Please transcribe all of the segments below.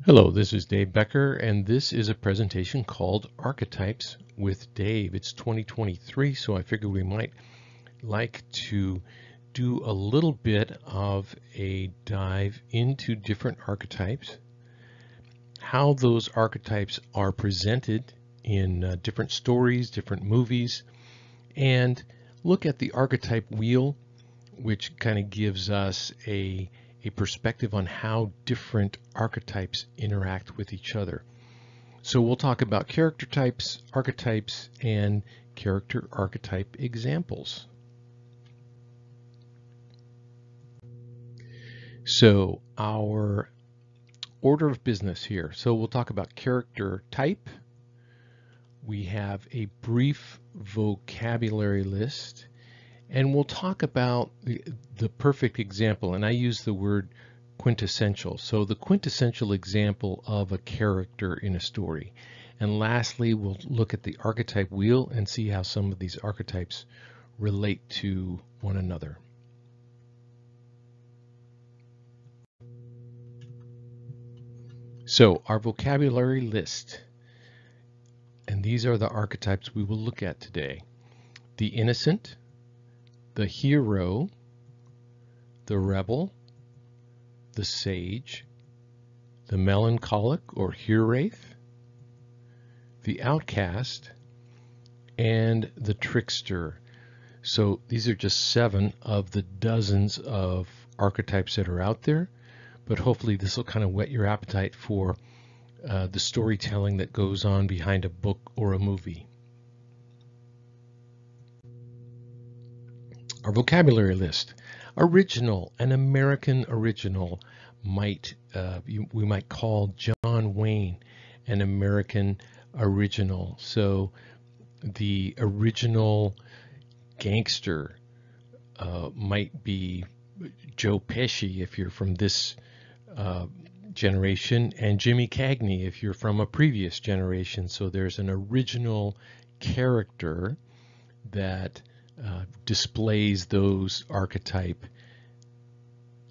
Hello, this is Dave Becker, and this is a presentation called Archetypes with Dave. It's 2023, so I figured we might like to do a little bit of a dive into different archetypes, how those archetypes are presented in different stories, different movies, and look at the archetype wheel, which kind of gives us a perspective on how different archetypes interact with each other. So we'll talk about character types, archetypes, and character archetype examples. So our order of business here. So we'll talk about character type. We have a brief vocabulary list. And we'll talk about the perfect example, and I use the word quintessential. So the quintessential example of a character in a story. And lastly, we'll look at the archetype wheel and see how some of these archetypes relate to one another. So our vocabulary list, and these are the archetypes we will look at today. The innocent, the hero, the rebel, the sage, the melancholic or hero-wraith, the outcast, and the trickster. So these are just 7 of the dozens of archetypes that are out there, but hopefully this will kind of whet your appetite for the storytelling that goes on behind a book or a movie. Our vocabulary list. Original, an American original we might call John Wayne an American original. So the original gangster might be Joe Pesci if you're from this generation, and Jimmy Cagney if you're from a previous generation. So there's an original character that displays those archetype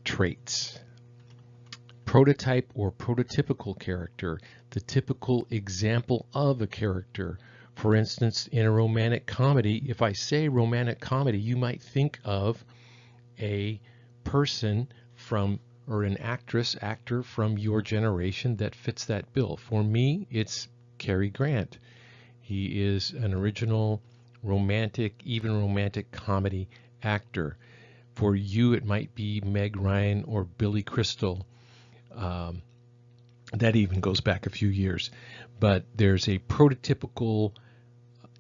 traits. Prototype or prototypical character, the typical example of a character. For instance, in a romantic comedy, if I say romantic comedy, you might think of a person from, or an actor from your generation that fits that bill. For me, it's Cary Grant. He is an original romantic, even romantic comedy actor. For you, it might be Meg Ryan or Billy Crystal. That even goes back a few years. But there's a prototypical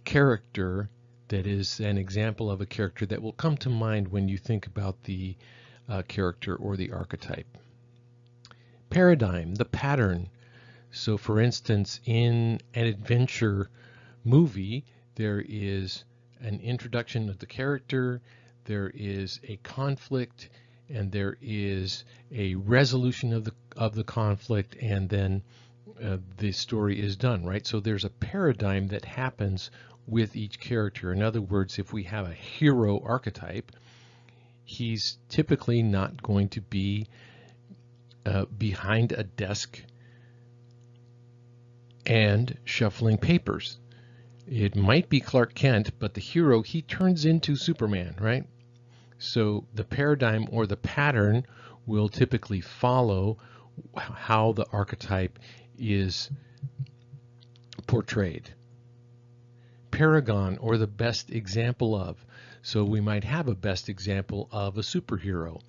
character that is an example of a character that will come to mind when you think about the character or the archetype. Paradigm, the pattern. So for instance, in an adventure movie, there is an introduction of the character, there is a conflict, and there is a resolution of the conflict, and then the story is done, right? So there's a paradigm that happens with each character. In other words, if we have a hero archetype, he's typically not going to be behind a desk and shuffling papers. It might be Clark Kent, but the hero, he turns into Superman, right? So the paradigm or the pattern will typically follow how the archetype is portrayed. Paragon, or the best example of. So we might have a best example of a superhero.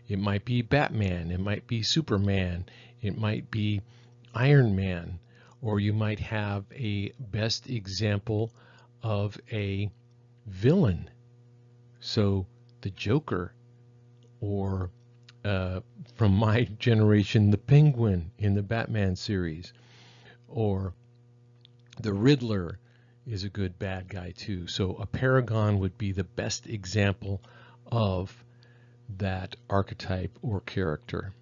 It might be Batman, it might be Superman, it might be Iron Man, or you might have a best example of a villain. So the Joker, or from my generation, the Penguin in the Batman series, or the Riddler is a good bad guy too. So a paragon would be the best example of that archetype or character.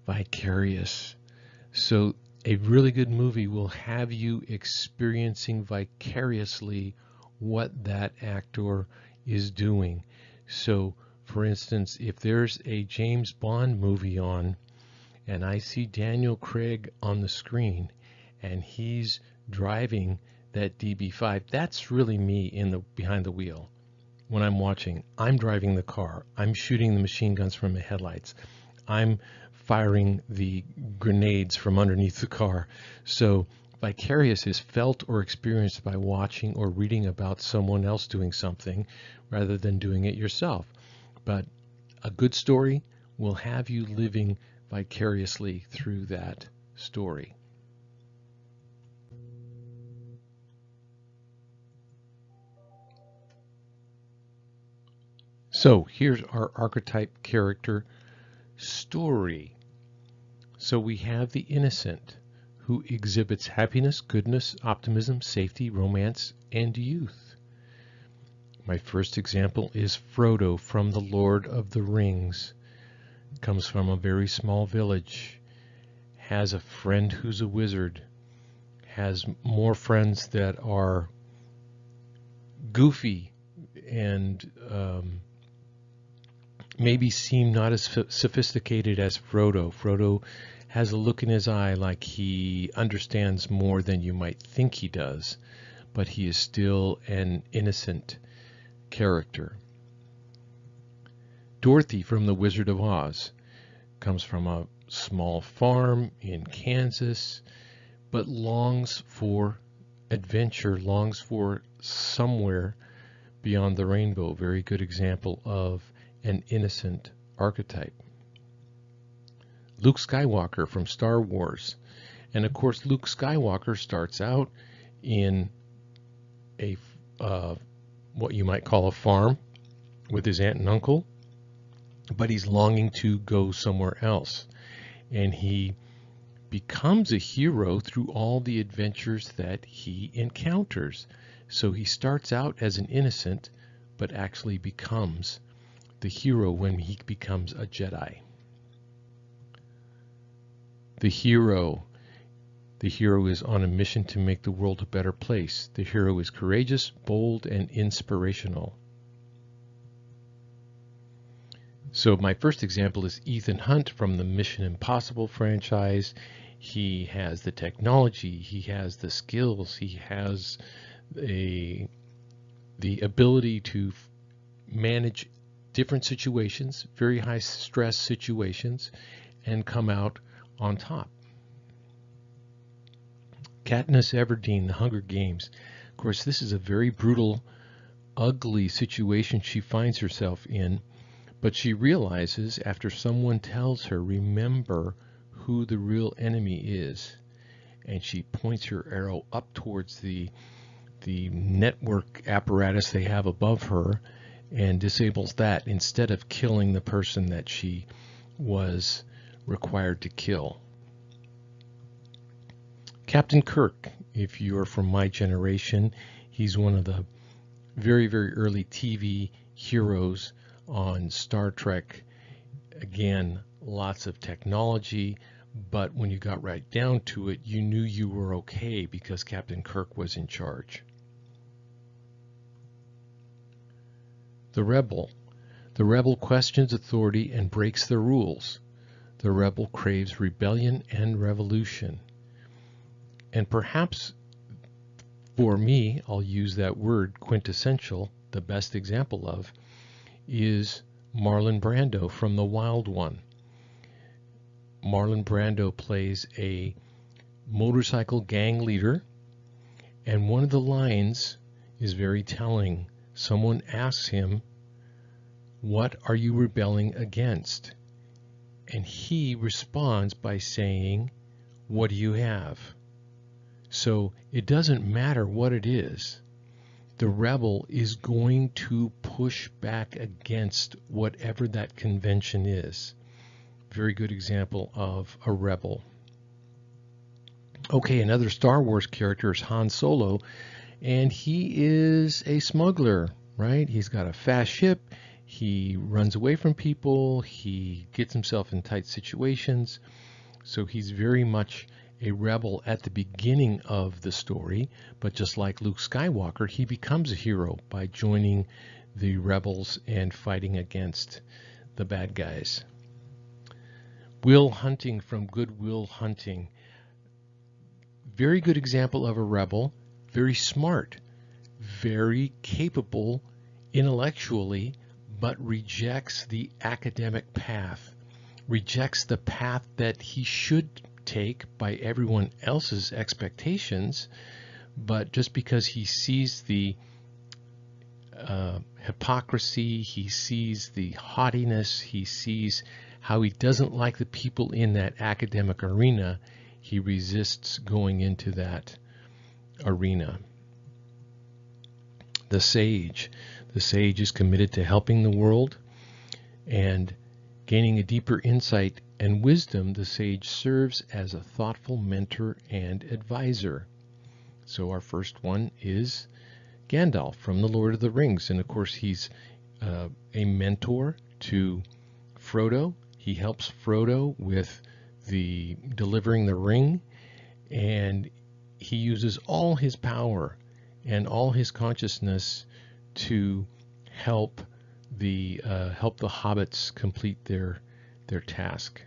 Vicarious. So a really good movie will have you experiencing vicariously what that actor is doing. So for instance, if there's a James Bond movie on and I see Daniel Craig on the screen, and he's driving that DB5. That's really me behind the wheel. When I'm watching, I'm driving the car. I'm shooting the machine guns from the headlights. I'm firing the grenades from underneath the car. So vicarious is felt or experienced by watching or reading about someone else doing something rather than doing it yourself. But a good story will have you living vicariously through that story. So here's our archetype character story. So we have the innocent, who exhibits happiness, goodness, optimism, safety, romance, and youth. My first example is Frodo from The Lord of the Rings. Comes from a very small village, has a friend who's a wizard, has more friends that are goofy and maybe seem not as sophisticated as Frodo. Frodo has a look in his eye like he understands more than you might think he does, but he is still an innocent character. Dorothy from The Wizard of Oz comes from a small farm in Kansas, but longs for adventure, longs for somewhere beyond the rainbow. Very good example of an innocent archetype. Luke Skywalker from Star Wars. And of course, Luke Skywalker starts out in a what you might call a farm with his aunt and uncle, but he's longing to go somewhere else. And he becomes a hero through all the adventures that he encounters. So he starts out as an innocent, but actually becomes the hero when he becomes a Jedi. The hero is on a mission to make the world a better place. The hero is courageous, bold, and inspirational. So my first example is Ethan Hunt from the Mission Impossible franchise. He has the technology, he has the skills, he has the ability to manage different situations, very high stress situations, and come out on top. Katniss Everdeen, The Hunger Games. Of course, this is a very brutal, ugly situation she finds herself in, but she realizes after someone tells her, remember who the real enemy is, and she points her arrow up towards the network apparatus they have above her and disables that instead of killing the person that she was required to kill. Captain Kirk, if you're from my generation, he's one of the very, very early TV heroes on Star Trek. Again, lots of technology, but when you got right down to it, you knew you were okay because Captain Kirk was in charge. The rebel. The rebel questions authority and breaks the rules. The rebel craves rebellion and revolution. And perhaps for me, I'll use that word quintessential, the best example of, is Marlon Brando from The Wild One. Marlon Brando plays a motorcycle gang leader, and one of the lines is very telling. Someone asks him, "What are you rebelling against?" And he responds by saying, "What do you have?" So it doesn't matter what it is. The rebel is going to push back against whatever that convention is. Very good example of a rebel. Okay, another Star Wars character is Han Solo, and he is a smuggler, right? He's got a fast ship. He runs away from people. He gets himself in tight situations. So he's very much a rebel at the beginning of the story, but just like Luke Skywalker, he becomes a hero by joining the rebels and fighting against the bad guys. Will Hunting from Good Will Hunting. Very good example of a rebel, very smart, very capable intellectually, but rejects the academic path, rejects the path that he should take by everyone else's expectations, but just because he sees the hypocrisy, he sees the haughtiness, he sees how he doesn't like the people in that academic arena, he resists going into that arena. The sage. The sage is committed to helping the world and gaining a deeper insight and wisdom. The sage serves as a thoughtful mentor and advisor. So our first one is Gandalf from the Lord of the Rings. And of course, he's a mentor to Frodo. He helps Frodo with the delivering the ring, and he uses all his power and all his consciousness to help the hobbits complete their task.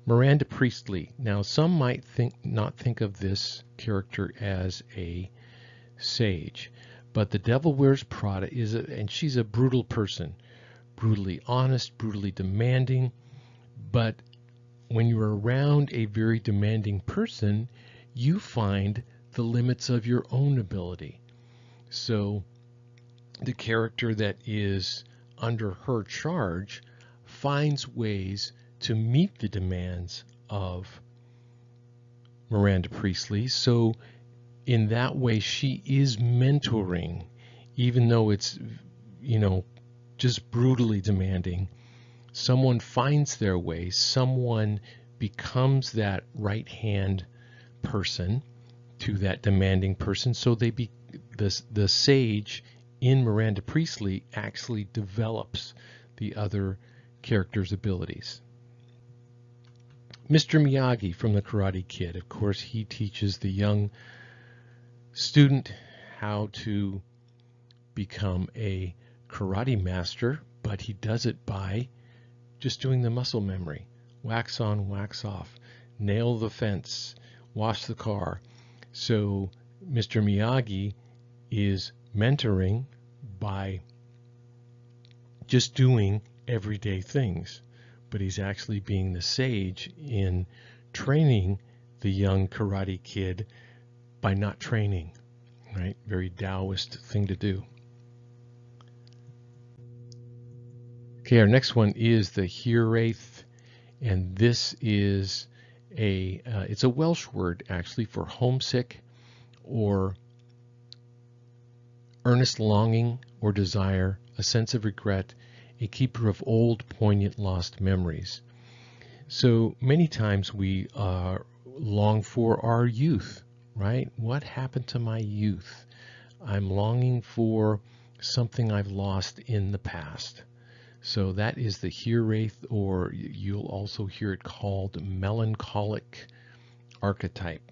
Miranda Priestley. Now, some might not think of this character as a sage, but the Devil Wears Prada and she's a brutal person, brutally honest, brutally demanding. But when you're around a very demanding person, you find the limits of your own ability. So the character that is under her charge finds ways to meet the demands of Miranda Priestley. So in that way, she is mentoring, even though it's, just brutally demanding. Someone finds their way, someone becomes that right-hand person to that demanding person. So the sage in Miranda Priestley actually develops the other character's abilities. Mr. Miyagi from The Karate Kid. Of course, he teaches the young student how to become a karate master, but he does it by just doing the muscle memory. Wax on, wax off, nail the fence, wash the car. So Mr. Miyagi is mentoring by just doing everyday things, but he's actually being the sage in training the young karate kid by not training, right? Very Taoist thing to do. Okay, our next one is the Hereath, and this is it's a Welsh word actually for homesick or earnest longing or desire, a sense of regret, a keeper of old, poignant, lost memories. So many times we long for our youth, right? What happened to my youth? I'm longing for something I've lost in the past. So that is the Hereath, or you'll also hear it called melancholic archetype.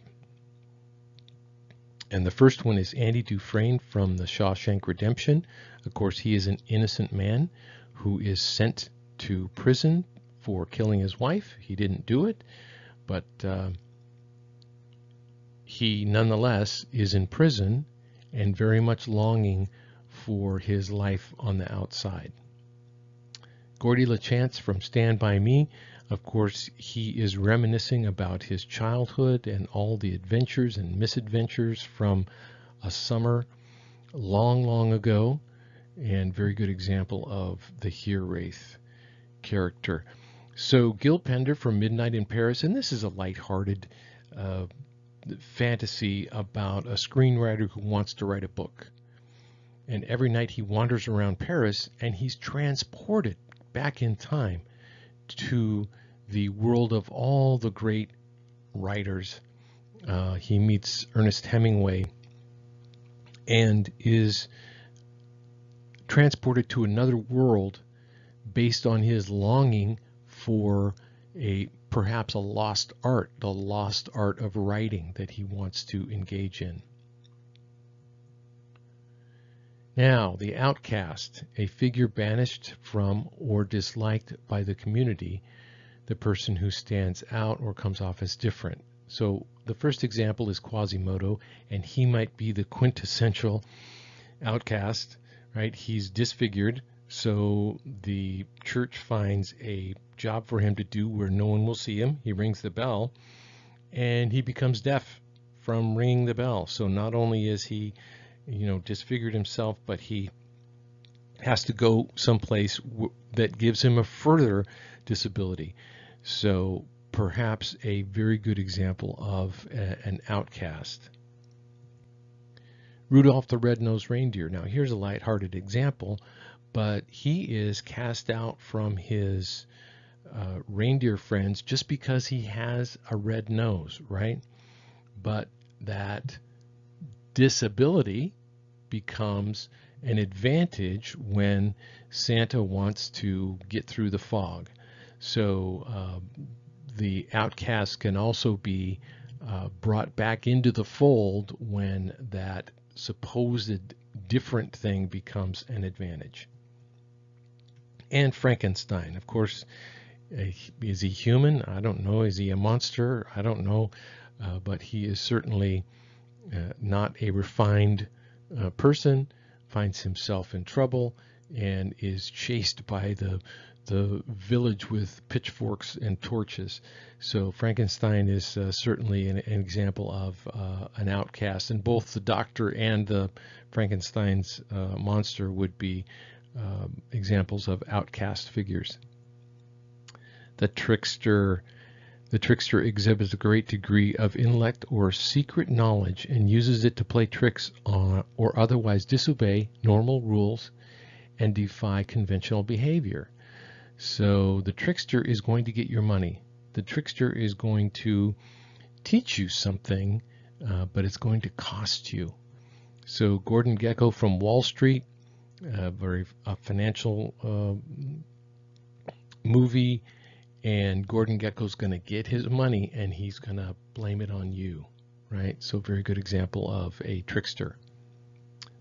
And the first one is Andy Dufresne from The Shawshank Redemption. Of course, he is an innocent man who is sent to prison for killing his wife. He didn't do it, but he nonetheless is in prison and very much longing for his life on the outside. Gordy LaChance from Stand By Me. Of course, he is reminiscing about his childhood and all the adventures and misadventures from a summer long, long ago, and very good example of the Hereath character. So Gil Pender from Midnight in Paris, and this is a lighthearted fantasy about a screenwriter who wants to write a book. And every night he wanders around Paris and he's transported back in time to the world of all the great writers. He meets Ernest Hemingway and is transported to another world based on his longing for perhaps a lost art, the lost art of writing that he wants to engage in. Now, the outcast, a figure banished from or disliked by the community, the person who stands out or comes off as different. So the first example is Quasimodo, and he might be the quintessential outcast, right? He's disfigured, so the church finds a job for him to do where no one will see him. He rings the bell, and he becomes deaf from ringing the bell. So not only is he, disfigured himself, but he has to go someplace that gives him a further disability. So perhaps a very good example of an outcast. Rudolph the Red-Nosed Reindeer. Now here's a lighthearted example, but he is cast out from his reindeer friends just because he has a red nose, right? But that disability becomes an advantage when Santa wants to get through the fog. So the outcast can also be brought back into the fold when that supposed different thing becomes an advantage. And Frankenstein, of course, is he human? I don't know. Is he a monster? I don't know. But he is certainly not a refined person, finds himself in trouble, and is chased by the village with pitchforks and torches. So Frankenstein is certainly an example of an outcast, and both the doctor and the Frankenstein's monster would be examples of outcast figures. The trickster exhibits a great degree of intellect or secret knowledge and uses it to play tricks on or otherwise disobey normal rules and defy conventional behavior. So the trickster is going to get your money. The trickster is going to teach you something, but it's going to cost you. So Gordon Gekko from Wall Street, a financial movie, and Gordon Gekko's going to get his money and he's going to blame it on you, right? So very good example of a trickster.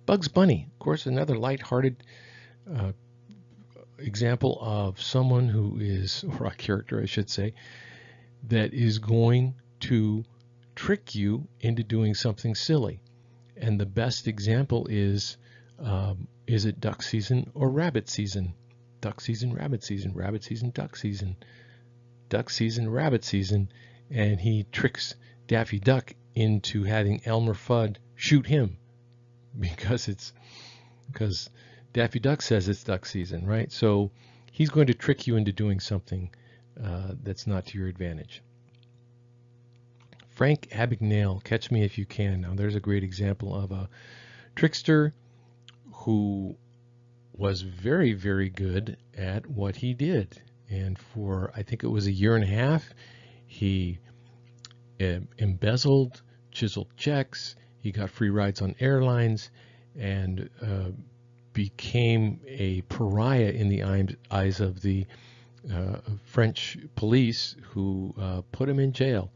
Bugs Bunny, of course, another lighthearted example of someone who is, or a character I should say, that is going to trick you into doing something silly. And the best example is it duck season or rabbit season? Duck season, rabbit season, rabbit season, duck season, duck season, rabbit season, and he tricks Daffy Duck into having Elmer Fudd shoot him because Daffy Duck says it's duck season, right? So he's going to trick you into doing something that's not to your advantage. Frank Abagnale, Catch Me If You Can. Now there's a great example of a trickster who was very, very good at what he did. And for, I think it was 1.5 years, he embezzled, chiseled checks, he got free rides on airlines, and became a pariah in the eyes of the French police, who put him in jail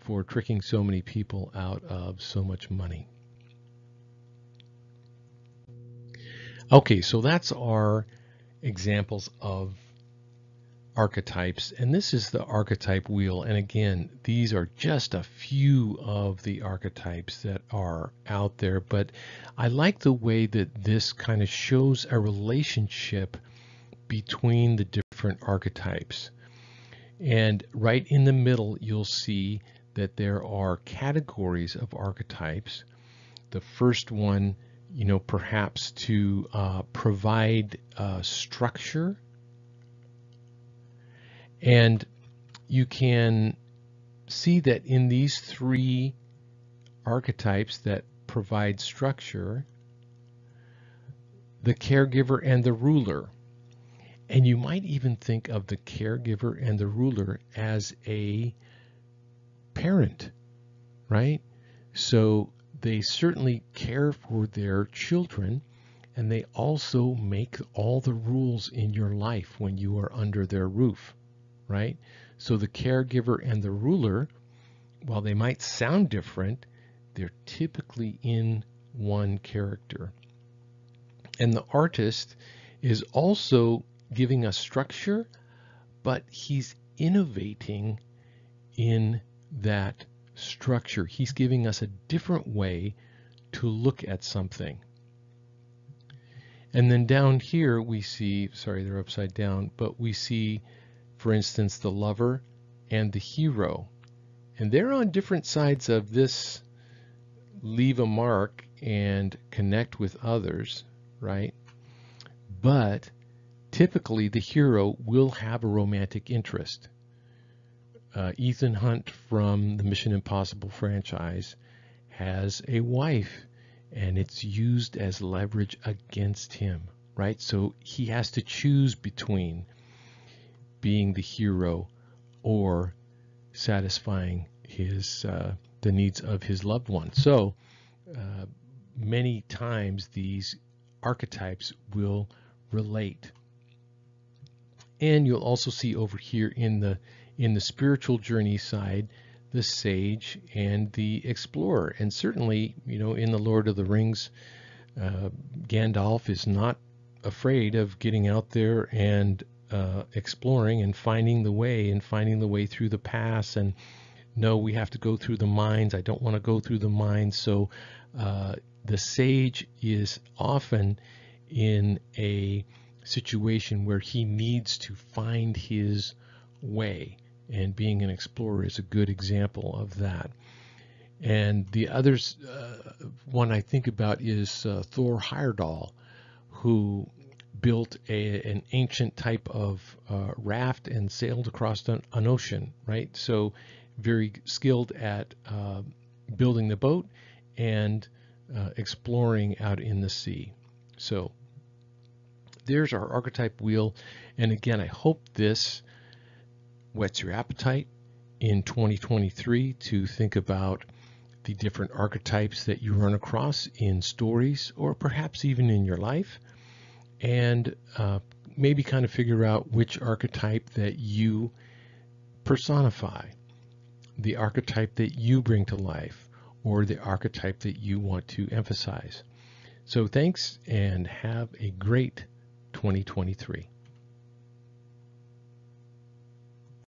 for tricking so many people out of so much money. Okay, so that's our examples of archetypes, and this is the archetype wheel. And again, these are just a few of the archetypes that are out there, but I like the way that this kind of shows a relationship between the different archetypes. And right in the middle, you'll see that there are categories of archetypes. The first one, perhaps to provide structure. And you can see that in these 3 archetypes that provide structure, the caregiver and the ruler. And you might even think of the caregiver and the ruler as a parent, right? So they certainly care for their children, and they also make all the rules in your life when you are under their roof, right? So the caregiver and the ruler, while they might sound different, they're typically in one character. And the artist is also giving us structure, but he's innovating in that structure. He's giving us a different way to look at something. And then down here we see, sorry, they're upside down, but we see, for instance, the lover and the hero. And they're on different sides of this leave a mark and connect with others, right? But typically the hero will have a romantic interest. Ethan Hunt from the Mission Impossible franchise has a wife, and it's used as leverage against him, right? So he has to choose between being the hero or satisfying his the needs of his loved one. So many times these archetypes will relate. And you'll also see over here in the spiritual journey side, the sage and the explorer. And certainly, you know, in the Lord of the Rings, Gandalf is not afraid of getting out there and exploring and finding the way through the pass. And no, we have to go through the mines. I don't want to go through the mines. So the sage is often in a situation where he needs to find his way, and being an explorer is a good example of that. And the other one I think about is Thor Heyerdahl, who built an ancient type of raft and sailed across an ocean, right? So very skilled at building the boat and exploring out in the sea. So there's our archetype wheel. And again, I hope this whets your appetite in 2023 to think about the different archetypes that you run across in stories or perhaps even in your life, and maybe kind of figure out which archetype that you personify, the archetype that you bring to life, or the archetype that you want to emphasize. So thanks, and have a great 2023.